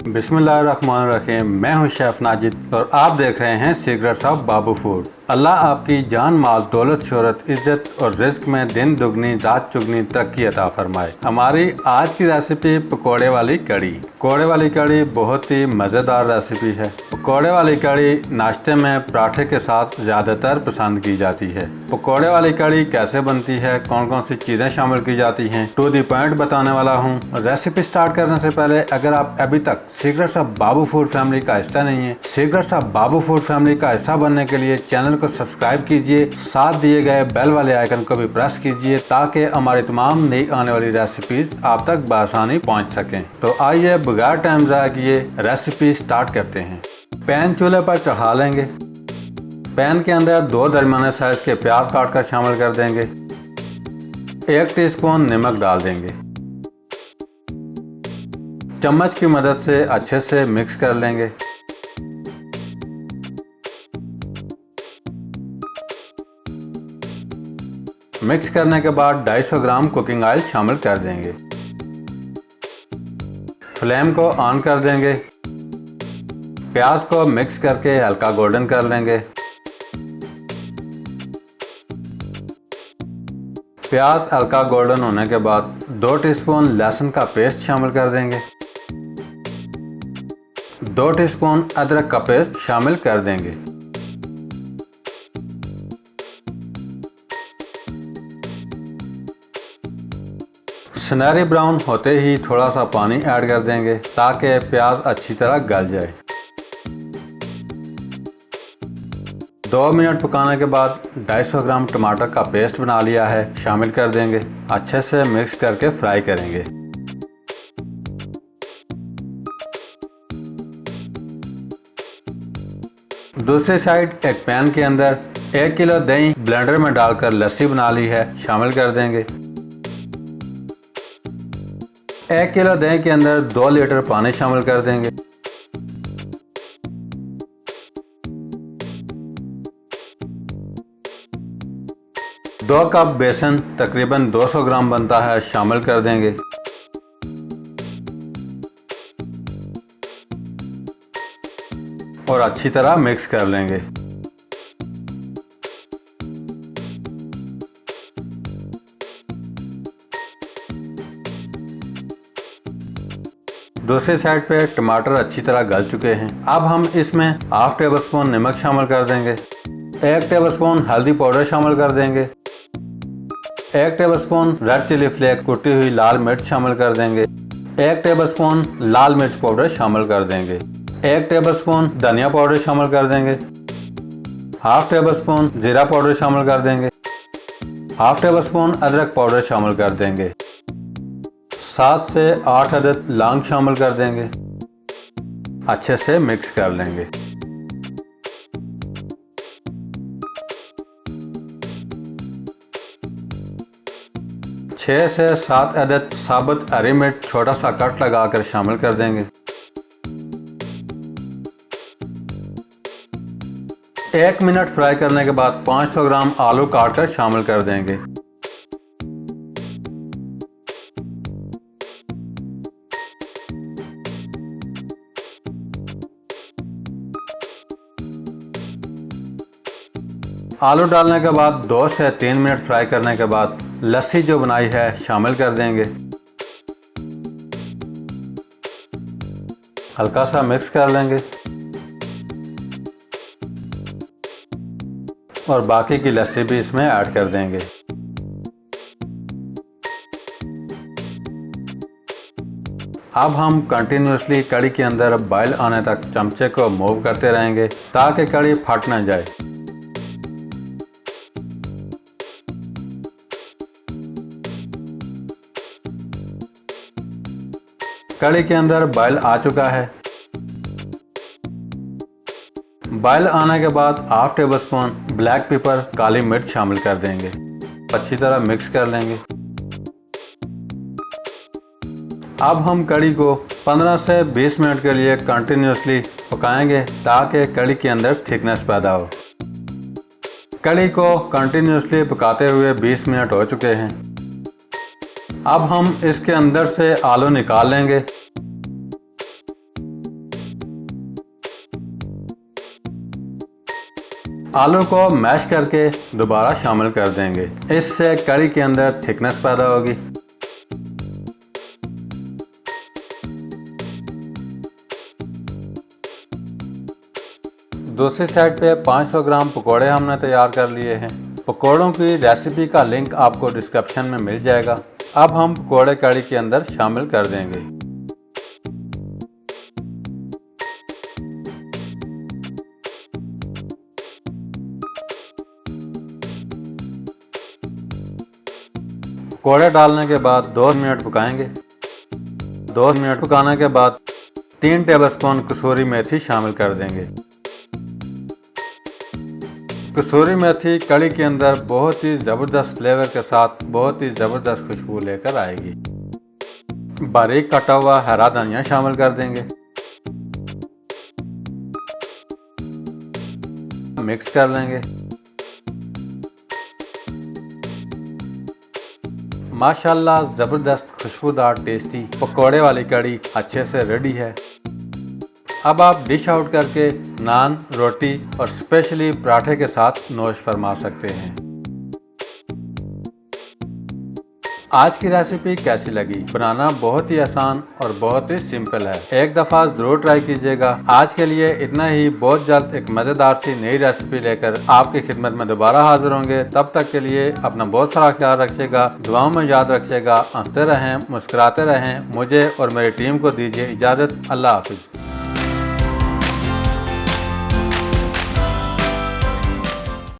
बिस्मिल्लाहिर्रहमानिर्रहीम। मैं हूं शेफ़ नाजिद और आप देख रहे हैं सीक्रेट्स ऑफ बाबू फूड। अल्लाह आपकी जान माल दौलत शोहरत इज्जत और रिज्क में दिन दुगनी रात चुगनी तरक्की अता फरमाए। हमारी आज की रेसिपी पकोड़े वाली कड़ी। पकोड़े वाली कड़ी बहुत ही मज़ेदार रेसिपी है। पकोड़े वाली कड़ी नाश्ते में पराठे के साथ ज़्यादातर पसंद की जाती है। पकोड़े वाली कड़ी कैसे बनती है, कौन कौन सी चीज़ें शामिल की जाती हैं, टू द पॉइंट बताने वाला हूँ। रेसिपी स्टार्ट करने से पहले अगर आप अभी तक secrets of Babu food family का हिस्सा नहीं है, secrets of Babu food family का हिस्सा बनने के लिए चैनल को सब्सक्राइब कीजिए, साथ दिए गए बेल वाले आइकन को भी प्रेस कीजिए ताकि हमारी तमाम नई आने वाली रेसिपीज आप तक बआसानी पहुंच सकें। तो आइए बगैर टाइम ज़ाया किए रेसिपी स्टार्ट करते हैं। पैन चूल्हे पर चढ़ा लेंगे। पैन के अंदर 2 दरमियाने साइज के प्याज काट कर शामिल कर देंगे। 1 टीस्पून नमक डाल देंगे। चम्मच की मदद से अच्छे से मिक्स कर लेंगे। मिक्स करने के बाद 250 ग्राम कुकिंग ऑयल शामिल कर देंगे। फ्लेम को ऑन कर देंगे। प्याज को मिक्स करके हल्का गोल्डन कर लेंगे। प्याज हल्का गोल्डन होने के बाद 2 टीस्पून लहसुन का पेस्ट शामिल कर देंगे। 2 टीस्पून अदरक का पेस्ट शामिल कर देंगे। सुनहरी ब्राउन होते ही थोड़ा सा पानी ऐड कर देंगे ताकि प्याज अच्छी तरह गल जाए। 2 मिनट पकाने के बाद 250 ग्राम टमाटर का पेस्ट बना लिया है शामिल कर देंगे। अच्छे से मिक्स करके फ्राई करेंगे। दूसरी साइड एक पैन के अंदर 1 किलो दही ब्लेंडर में डालकर लस्सी बना ली है शामिल कर देंगे। 1 किलो दही के अंदर 2 लीटर पानी शामिल कर देंगे। दो कप बेसन तकरीबन 200 ग्राम बनता है शामिल कर देंगे। और अच्छी तरह मिक्स कर लेंगे। दूसरी साइड पे टमाटर अच्छी तरह गल चुके हैं। अब हम इसमें हाफ टेबल स्पून नमक शामिल कर देंगे। 1 टेबल स्पून हल्दी पाउडर शामिल कर देंगे। 1 tablespoon red chilli flakes कुटी हुई लाल मिर्च शामिल कर देंगे। 1 टेबल स्पून लाल मिर्च पाउडर शामिल कर देंगे। 1 टेबल स्पून धनिया पाउडर शामिल कर देंगे। हाफ टेबल स्पून जीरा पाउडर शामिल कर देंगे। हाफ टेबल स्पून अदरक पाउडर शामिल कर देंगे। 7 से 8 अदद लौंग शामिल कर देंगे। अच्छे से मिक्स कर लेंगे। छह से 7 अदद साबुत हरी मिर्च छोटा सा कट लगाकर शामिल कर देंगे। 1 मिनट फ्राई करने के बाद 500 ग्राम आलू काट कर शामिल कर देंगे। आलू डालने के बाद 2 से 3 मिनट फ्राई करने के बाद लस्सी जो बनाई है शामिल कर देंगे। हल्का सा मिक्स कर लेंगे और बाकी की लस्सी भी इसमें ऐड कर देंगे। अब हम कंटिन्यूसली कड़ी के अंदर बॉयल आने तक चमचे को मूव करते रहेंगे ताकि कड़ी फट ना जाए। कड़ी के अंदर बॉयल आ चुका है। बॉयल आने के बाद half tablespoon black pepper काली मिर्च शामिल कर देंगे। अच्छी तरह मिक्स कर लेंगे। अब हम कड़ी को 15 से 20 मिनट के लिए कंटिन्यूसली पकाएंगे ताकि कड़ी के अंदर थिकनेस पैदा हो। कड़ी को कंटिन्यूसली पकाते हुए 20 मिनट हो चुके हैं। अब हम इसके अंदर से आलू निकाल लेंगे। आलू को मैश करके दोबारा शामिल कर देंगे। इससे कड़ी के अंदर थिकनेस पैदा होगी। दूसरी साइड पे 500 ग्राम पकोड़े हमने तैयार कर लिए हैं। पकोड़ों की रेसिपी का लिंक आपको डिस्क्रिप्शन में मिल जाएगा। अब हम पकोड़े कड़ी के अंदर शामिल कर देंगे। पकोड़े डालने के बाद 2 मिनट पकाएंगे। 2 मिनट पकाने के बाद 3 टेबलस्पून कसूरी मेथी शामिल कर देंगे। कसूरी मेथी कड़ी के अंदर बहुत ही ज़बरदस्त फ्लेवर के साथ बहुत ही ज़बरदस्त खुशबू लेकर आएगी। बारीक कटा हुआ हरा धनिया शामिल कर देंगे। मिक्स कर लेंगे। माशाल्लाह ज़बरदस्त खुशबूदार टेस्टी पकोड़े वाली कड़ी अच्छे से रेडी है। अब आप डिश आउट करके नान, रोटी और स्पेशली पराठे के साथ नोश फरमा सकते हैं। आज की रेसिपी कैसी लगी? बनाना बहुत ही आसान और बहुत ही सिंपल है। एक दफ़ा ज़रूर ट्राई कीजिएगा। आज के लिए इतना ही। बहुत जल्द एक मज़ेदार सी नई रेसिपी लेकर आपकी खिदमत में दोबारा हाजिर होंगे। तब तक के लिए अपना बहुत सारा ख्याल रखिएगा। दुआओं में याद रखिएगा। हंसते रहें, मुस्कुराते रहें। मुझे और मेरी टीम को दीजिए इजाज़त। अल्लाह हाफिज़।